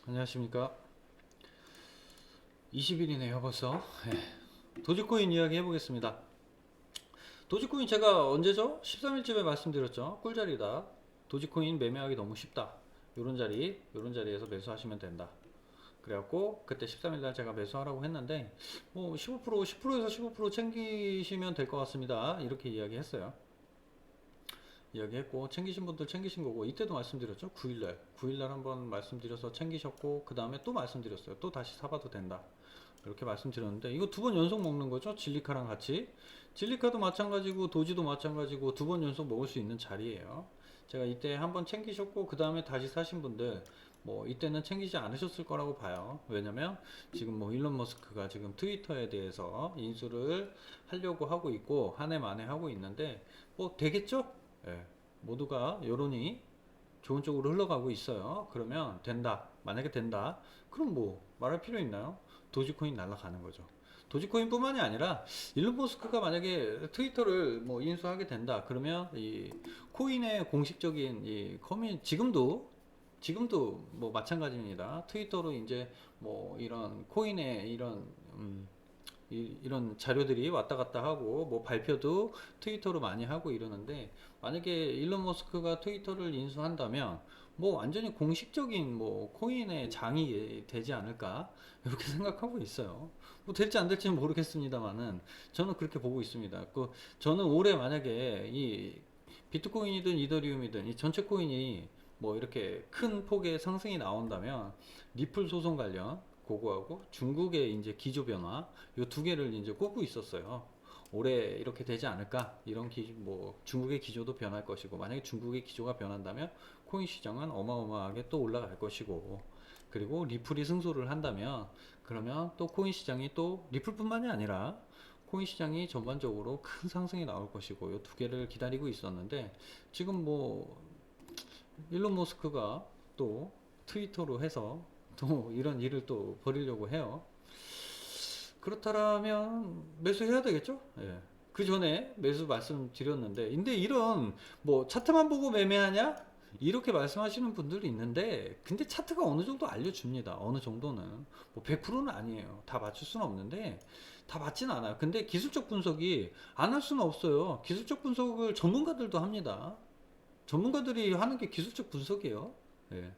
안녕하십니까. 20일이네요 벌써. 도지코인 이야기 해보겠습니다. 도지코인 제가 언제죠? 13일쯤에 말씀드렸죠. 꿀자리다. 도지코인 매매하기 너무 쉽다. 요런 자리에서 매수하시면 된다. 그래갖고 그때 13일날 제가 매수하라고 했는데 뭐 10%에서 15% 챙기시면 될 것 같습니다. 이렇게 이야기했어요. 이야기했고 챙기신 분들 챙기신 거고, 이때도 말씀드렸죠. 9일날 한번 말씀드려서 챙기셨고, 그 다음에 또 말씀드렸어요. 또 다시 사봐도 된다, 이렇게 말씀드렸는데, 이거 두 번 연속 먹는 거죠. 진리카랑 같이. 진리카도 마찬가지고 도지도 마찬가지고 두 번 연속 먹을 수 있는 자리예요. 제가 이때 한번 챙기셨고 그 다음에 다시 사신 분들, 뭐 이때는 챙기지 않으셨을 거라고 봐요. 왜냐면 지금 뭐 일론 머스크가 지금 트위터에 대해서 인수를 하려고 하고 있고 한 해 만에 하고 있는데, 뭐 되겠죠? 예. 모두가 여론이 좋은 쪽으로 흘러가고 있어요. 그러면 된다. 만약에 된다. 그럼 뭐 말할 필요 있나요? 도지코인 날아가는 거죠. 도지코인 뿐만이 아니라 일론 머스크가 만약에 트위터를 뭐 인수하게 된다. 그러면 이 코인의 공식적인 이 커뮤니 지금도 뭐 마찬가지입니다. 트위터로 이제 뭐 이런 코인의 이런 이런 자료들이 왔다 갔다 하고 뭐 발표도 트위터로 많이 하고 이러는데, 만약에 일론 머스크가 트위터를 인수한다면 뭐 완전히 공식적인 뭐 코인의 장이 되지 않을까, 이렇게 생각하고 있어요. 뭐 될지 안 될지는 모르겠습니다만은 저는 그렇게 보고 있습니다. 저는 올해 만약에 이 비트코인이든 이더리움이든 이 전체 코인이 뭐 이렇게 큰 폭의 상승이 나온다면, 리플 소송 관련 그거하고 중국의 이제 기조 변화, 요 두 개를 이제 꼽고 있었어요. 올해 이렇게 되지 않을까? 이런 뭐 중국의 기조도 변할 것이고, 만약에 중국의 기조가 변한다면 코인 시장은 어마어마하게 또 올라갈 것이고, 그리고 리플이 승소를 한다면 그러면 또 코인 시장이 또 리플뿐만이 아니라 코인 시장이 전반적으로 큰 상승이 나올 것이고, 이 두 개를 기다리고 있었는데, 지금 뭐 일론 머스크가 또 트위터로 해서 또 이런 일을 또 벌이려고 해요. 그렇다면 매수해야 되겠죠? 예. 그 전에 매수 말씀드렸는데, 근데 이런 뭐 차트만 보고 매매하냐? 이렇게 말씀하시는 분들이 있는데, 근데 차트가 어느 정도 알려줍니다. 어느 정도는. 뭐 100%는 아니에요. 다 맞출 수는 없는데, 다 맞진 않아요. 근데 기술적 분석이 안 할 수는 없어요. 기술적 분석을 전문가들도 합니다. 전문가들이 하는 게 기술적 분석이에요. 예.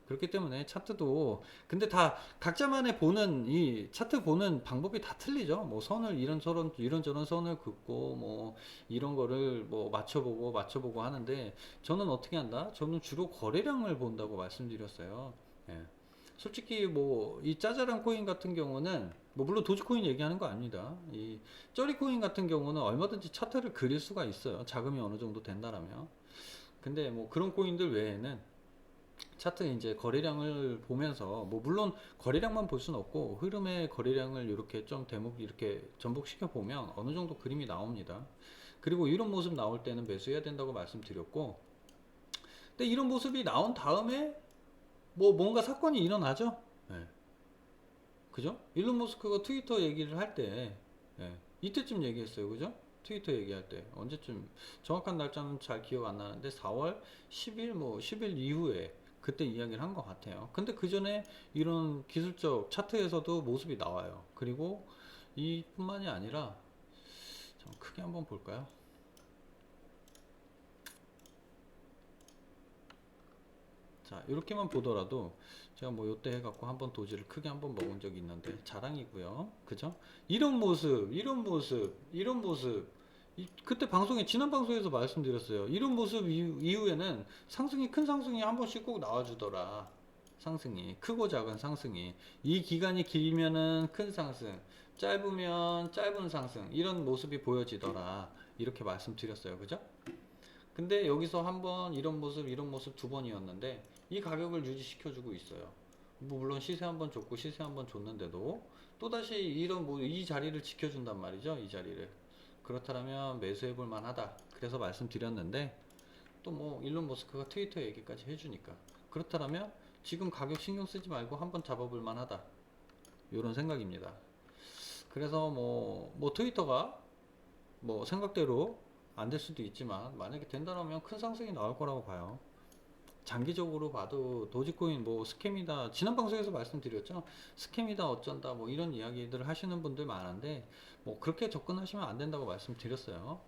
그렇기 때문에 차트도, 근데 다 각자만의 보는 이 차트 보는 방법이 다 틀리죠. 뭐 선을 이런저런 선을 긋고 뭐 이런 거를 뭐 맞춰보고 하는데, 저는 어떻게 한다? 저는 주로 거래량을 본다고 말씀드렸어요. 예. 솔직히 뭐 이 짜잘한 코인 같은 경우는 뭐 물론 도지코인 얘기하는 거 아닙니다. 이 쩌리코인 같은 경우는 얼마든지 차트를 그릴 수가 있어요. 자금이 어느 정도 된다라면. 근데 뭐 그런 코인들 외에는 차트 이제 거래량을 보면서, 뭐 물론 거래량만 볼 수는 없고 흐름의 거래량을 이렇게 좀 대목 이렇게 전복시켜 보면 어느 정도 그림이 나옵니다. 그리고 이런 모습 나올 때는 매수해야 된다고 말씀드렸고, 근데 이런 모습이 나온 다음에 뭐 뭔가 사건이 일어나죠. 네. 그죠? 일론 머스크가 트위터 얘기를 할 때, 예, 이때쯤 얘기했어요. 그죠? 트위터 얘기할 때 언제쯤, 정확한 날짜는 잘 기억 안 나는데 4월 10일 뭐 10일 이후에 그때 이야기를 한 것 같아요. 근데 그 전에 이런 기술적 차트에서도 모습이 나와요. 그리고 이뿐만이 아니라, 좀 크게 한번 볼까요? 자, 이렇게만 보더라도 제가 뭐 요때 해갖고 한번 도지를 크게 한번 먹은 적이 있는데 자랑이고요. 그죠? 이런 모습. 그때 방송에, 지난 방송에서 말씀드렸어요. 이런 모습 이후에는 상승이, 큰 상승이 한 번씩 꼭 나와주더라. 상승이 크고 작은 상승이, 이 기간이 길면은 큰 상승, 짧으면 짧은 상승, 이런 모습이 보여지더라. 이렇게 말씀드렸어요. 그죠? 근데 여기서 한번 이런 모습 두 번이었는데 이 가격을 유지시켜주고 있어요. 뭐 물론 시세 한번 줬고 시세 한번 줬는데도 또다시 이런 뭐 이 자리를 지켜준단 말이죠. 이 자리를. 그렇다면 매수해 볼 만하다. 그래서 말씀드렸는데, 또 뭐 일론 머스크가 트위터 얘기까지 해주니까, 그렇다면 지금 가격 신경 쓰지 말고 한번 잡아볼 만하다. 이런 생각입니다. 그래서 뭐 트위터가 뭐 생각대로 안 될 수도 있지만, 만약에 된다면 큰 상승이 나올 거라고 봐요. 장기적으로 봐도 도지코인 뭐 스캠이다. 지난 방송에서 말씀드렸죠. 스캠이다 어쩐다 뭐 이런 이야기들을 하시는 분들 많은데 뭐 그렇게 접근하시면 안 된다고 말씀드렸어요.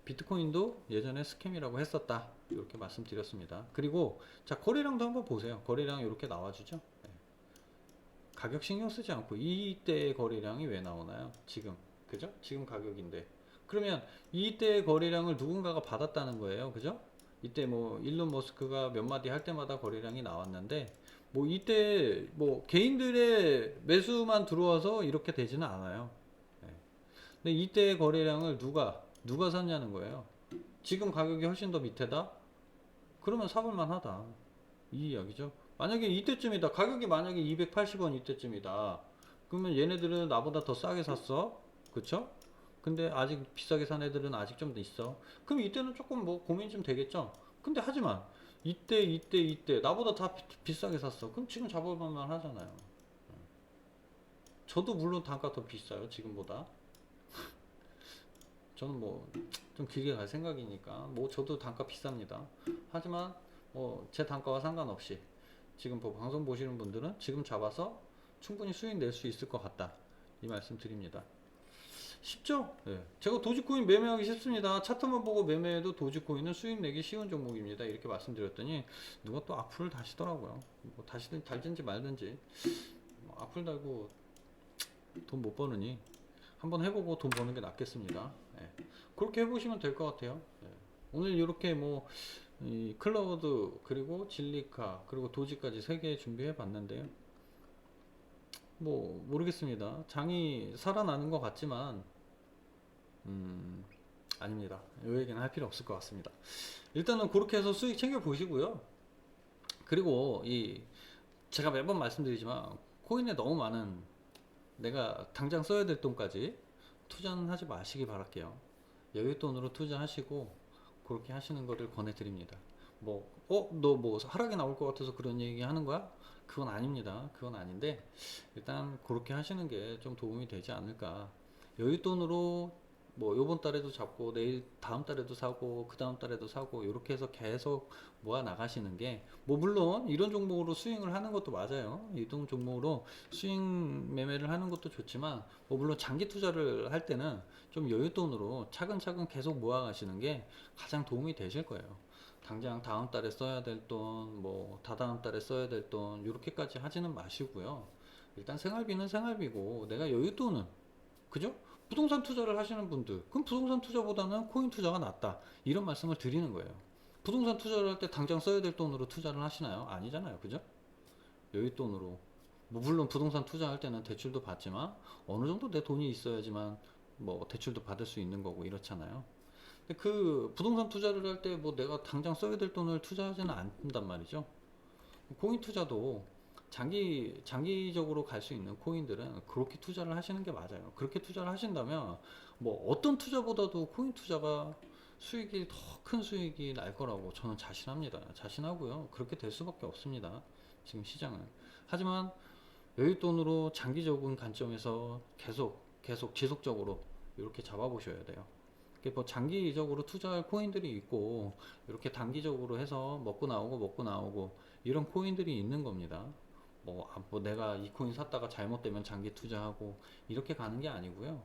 비트코인도 예전에 스캠이라고 했었다. 이렇게 말씀드렸습니다. 그리고 자 거래량도 한번 보세요. 거래량 이렇게 나와주죠. 네. 가격 신경 쓰지 않고 이때의 거래량이 왜 나오나요? 지금 그죠? 지금 가격인데 그러면 이때의 거래량을 누군가가 받았다는 거예요. 그죠? 이때 뭐 일론 머스크가 몇 마디 할 때마다 거래량이 나왔는데 뭐 이때 뭐 개인들의 매수만 들어와서 이렇게 되지는 않아요. 네. 근데 이때의 거래량을 누가 샀냐는 거예요. 지금 가격이 훨씬 더 밑에다? 그러면 사볼만 하다. 이 이야기죠. 만약에 이때쯤이다. 가격이 만약에 280원 이때쯤이다. 그러면 얘네들은 나보다 더 싸게 샀어. 그쵸? 근데 아직 비싸게 산 애들은 아직 좀 더 있어. 그럼 이때는 조금 뭐 고민 좀 되겠죠? 근데 하지만 이때 나보다 다 비싸게 샀어. 그럼 지금 잡아볼만 하잖아요. 저도 물론 단가 더 비싸요. 지금보다. 저는 뭐 좀 길게 갈 생각이니까 뭐 저도 단가 비쌉니다. 하지만 뭐 제 단가와 상관없이 지금 뭐 방송 보시는 분들은 지금 잡아서 충분히 수익 낼 수 있을 것 같다. 이 말씀 드립니다. 쉽죠? 네. 제가 도지코인 매매하기 쉽습니다. 차트만 보고 매매해도 도지코인은 수익 내기 쉬운 종목입니다. 이렇게 말씀드렸더니 누가 또 악플을 다시더라고요. 뭐 다시 달든지 말든지 뭐 악플 달고 돈 못 버느니 한번 해보고 돈 버는 게 낫겠습니다. 네. 그렇게 해보시면 될 것 같아요. 네. 오늘 이렇게 뭐 이 클라우드 그리고 진리카 그리고 도지까지 3개 준비해 봤는데요. 뭐 모르겠습니다. 장이 살아나는 것 같지만 아닙니다. 이 얘기는 할 필요 없을 것 같습니다. 일단은 그렇게 해서 수익 챙겨 보시고요. 그리고 이 제가 매번 말씀드리지만 코인에 너무 많은 내가 당장 써야 될 돈까지 투자는 하지 마시기 바랄게요. 여윳돈으로 투자하시고 그렇게 하시는 거를 권해드립니다. 너 뭐 하락이 나올 것 같아서 그런 얘기 하는 거야? 그건 아닙니다. 그건 아닌데 일단 그렇게 하시는 게 좀 도움이 되지 않을까. 여윳돈으로 뭐 요번 달에도 잡고 내일 다음 달에도 사고 그 다음 달에도 사고 이렇게 해서 계속 모아 나가시는 게 뭐 물론 이런 종목으로 스윙을 하는 것도 맞아요. 이동 종목으로 스윙 매매를 하는 것도 좋지만 뭐 물론 장기 투자를 할 때는 좀 여윳돈으로 차근차근 계속 모아 가시는 게 가장 도움이 되실 거예요. 당장 다음 달에 써야 될 돈, 뭐 다다음 달에 써야 될 돈 이렇게까지 하지는 마시고요. 일단 생활비는 생활비고 내가 여윳돈은 그죠? 부동산 투자를 하시는 분들, 그럼 부동산 투자보다는 코인 투자가 낫다. 이런 말씀을 드리는 거예요. 부동산 투자를 할 때 당장 써야 될 돈으로 투자를 하시나요? 아니잖아요. 그죠? 여윳돈으로. 뭐 물론 부동산 투자할 때는 대출도 받지만 어느 정도 내 돈이 있어야지만 뭐 대출도 받을 수 있는 거고 이렇잖아요. 근데 그 부동산 투자를 할 때 뭐 내가 당장 써야 될 돈을 투자하지는 않는단 말이죠. 코인 투자도 장기적으로 갈 수 있는 코인들은 그렇게 투자를 하시는 게 맞아요. 그렇게 투자를 하신다면 뭐 어떤 투자보다도 코인 투자가 수익이 더 큰 수익이 날 거라고 저는 자신합니다. 자신하고요. 그렇게 될 수밖에 없습니다. 지금 시장은. 하지만 여윳돈으로 장기적인 관점에서 계속 지속적으로 이렇게 잡아보셔야 돼요. 뭐 장기적으로 투자할 코인들이 있고 이렇게 단기적으로 해서 먹고 나오고 이런 코인들이 있는 겁니다. 뭐 내가 이 코인 샀다가 잘못되면 장기 투자하고 이렇게 가는 게 아니고요.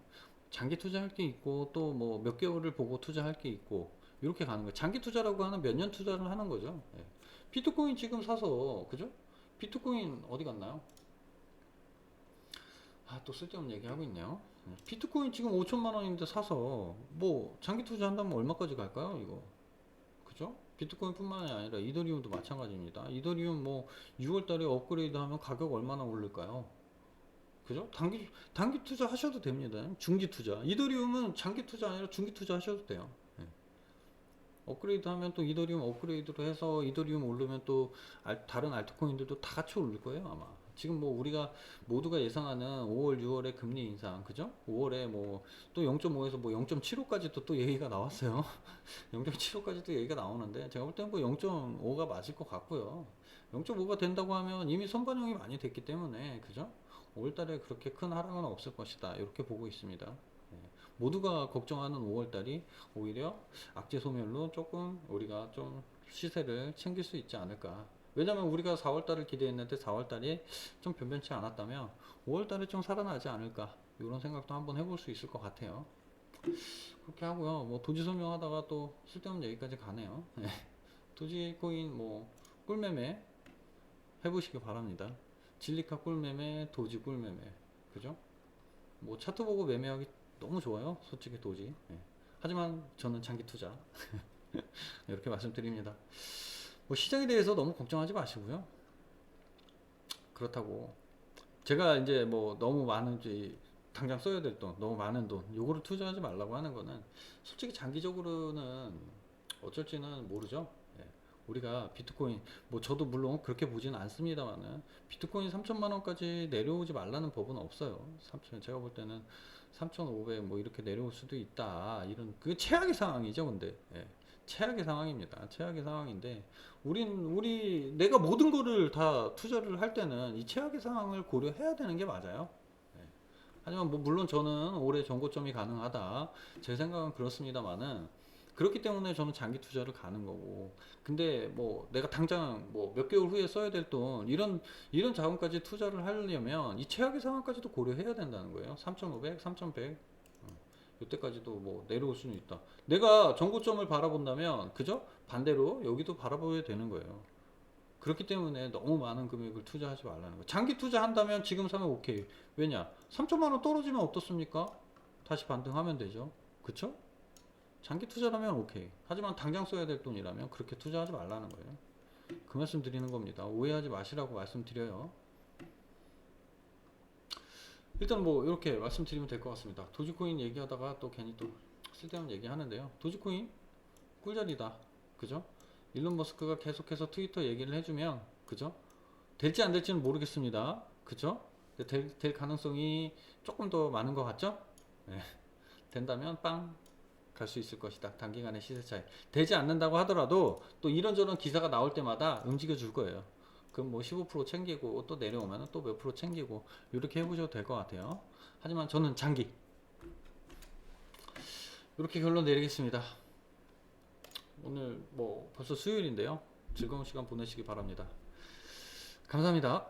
장기 투자할 게 있고 또 뭐 몇 개월을 보고 투자할 게 있고 이렇게 가는 거예요. 장기 투자라고 하는 몇 년 투자를 하는 거죠. 예. 비트코인 지금 사서 그죠? 비트코인 어디 갔나요? 또 쓸데없는 얘기 하고 있네요. 비트코인 지금 5천만 원인데 사서 뭐 장기 투자한다면 얼마까지 갈까요? 이거 그죠? 비트코인뿐만이 아니라 이더리움도 마찬가지입니다. 이더리움 뭐 6월 달에 업그레이드 하면 가격 얼마나 오를까요? 그죠? 단기 투자 하셔도 됩니다. 중기 투자. 이더리움은 장기 투자 아니라 중기 투자 하셔도 돼요. 예. 업그레이드 하면 또 이더리움 업그레이드로 해서 이더리움 오르면 또 다른 알트코인들도 다 같이 오를 거예요, 아마. 지금 뭐 우리가 모두가 예상하는 5월, 6월에 금리 인상, 그죠? 5월에 뭐 또 0.5에서 뭐 0.75까지도 또 얘기가 나왔어요. 0.75까지도 얘기가 나오는데 제가 볼 때는 뭐 0.5가 맞을 것 같고요. 0.5가 된다고 하면 이미 선반영이 많이 됐기 때문에, 그죠? 5월달에 그렇게 큰 하락은 없을 것이다. 이렇게 보고 있습니다. 예. 모두가 걱정하는 5월달이 오히려 악재 소멸로 조금 우리가 좀 시세를 챙길 수 있지 않을까. 왜냐면 우리가 4월달을 기대했는데 4월달이 좀 변변치 않았다면 5월달에 좀 살아나지 않을까, 이런 생각도 한번 해볼 수 있을 것 같아요. 그렇게 하고요. 뭐 도지 설명하다가 또 쓸데없는 얘기까지 가네요. 네. 도지코인 뭐 꿀매매 해보시기 바랍니다. 진리카 꿀매매, 도지 꿀매매, 그죠? 뭐 차트 보고 매매하기 너무 좋아요, 솔직히 도지. 예. 하지만 저는 장기 투자 이렇게 말씀드립니다. 뭐 시장에 대해서 너무 걱정하지 마시고요. 그렇다고 제가 이제 뭐 너무 많은 당장 써야 될 돈, 너무 많은 돈, 요거를 투자하지 말라고 하는 거는 솔직히 장기적으로는 어쩔지는 모르죠. 예. 우리가 비트코인, 뭐 저도 물론 그렇게 보지는 않습니다만은 비트코인 3천만 원까지 내려오지 말라는 법은 없어요. 3천, 제가 볼 때는 3,500 뭐 이렇게 내려올 수도 있다, 이런 그게 최악의 상황이죠. 근데 예. 최악의 상황입니다. 최악의 상황인데 우리 내가 모든 거를 다 투자를 할 때는 이 최악의 상황을 고려해야 되는 게 맞아요. 예. 하지만 뭐 물론 저는 올해 전고점이 가능하다, 제 생각은 그렇습니다만은 그렇기 때문에 저는 장기 투자를 가는 거고. 근데 뭐 내가 당장 뭐 몇 개월 후에 써야 될 돈, 이런 자금까지 투자를 하려면 이 최악의 상황까지도 고려해야 된다는 거예요. 3,500, 3,100, 이때까지도 뭐 내려올 수는 있다. 내가 전고점을 바라본다면 그죠? 반대로 여기도 바라봐야 되는 거예요. 그렇기 때문에 너무 많은 금액을 투자하지 말라는 거예요. 장기 투자한다면 지금 사면 오케이. 왜냐? 3천만 원 떨어지면 어떻습니까? 다시 반등하면 되죠. 그쵸? 장기 투자라면 오케이. 하지만 당장 써야 될 돈이라면 그렇게 투자하지 말라는 거예요. 그 말씀 드리는 겁니다. 오해하지 마시라고 말씀드려요. 일단 뭐 이렇게 말씀드리면 될 것 같습니다. 도지코인 얘기하다가 또 괜히 또 쓸데없는 얘기 하는데요. 도지코인 꿀자리다. 그죠? 일론 머스크가 계속해서 트위터 얘기를 해주면, 그죠? 될지 안 될지는 모르겠습니다. 그죠? 될 가능성이 조금 더 많은 것 같죠? 네. 된다면 빵! 갈 수 있을 것이다. 단기간의 시세 차이. 되지 않는다고 하더라도 또 이런저런 기사가 나올 때마다 움직여 줄 거예요. 그럼 뭐 15% 챙기고 또 내려오면 또 몇 프로 챙기고 이렇게 해보셔도 될 것 같아요. 하지만 저는 장기. 이렇게 결론 내리겠습니다. 오늘 뭐 벌써 수요일인데요. 즐거운 시간 보내시기 바랍니다. 감사합니다.